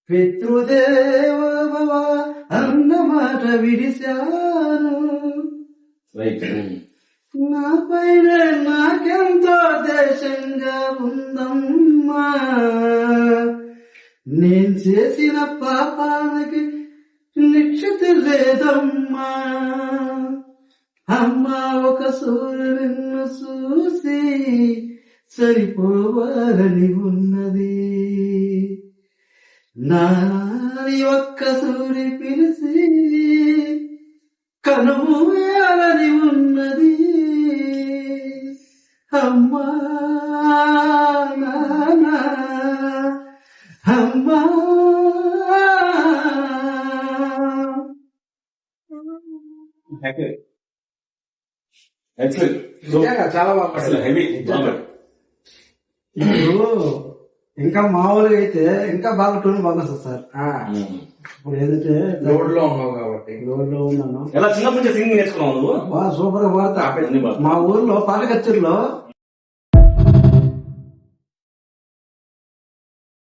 పితృదేవోభవ అన్న మాట విడిశాను. నా పైన నాకెంతో దేశంగా ఉందమ్మా. నేను చేసిన పాపానికి నిక్షతి లేదమ్మా. అమ్మా ఒక సూర్యునిన్ను చూసి సరిపోవాలని ఉన్నది. నాని ఒక్క సూరి పిలిచి కనుమూయాలని ఉన్నది. అమ్మా నానా అమ్మా. చాలా బాగా ఇప్పుడు ఇంకా మామూలుగా అయితే ఇంకా బాగా టూన్ బాగా సార్. ఇప్పుడు ఏదైతే రోడ్ లో ఉన్నావు కాబట్టి రోడ్ లో ఉన్నాను. ఎలా చిన్నప్పటి నుంచి సింగింగ్ నేర్చుకున్నావు నువ్వు? సూపర్ గా పాడతా. మా ఊర్లో పాట కచేరీలో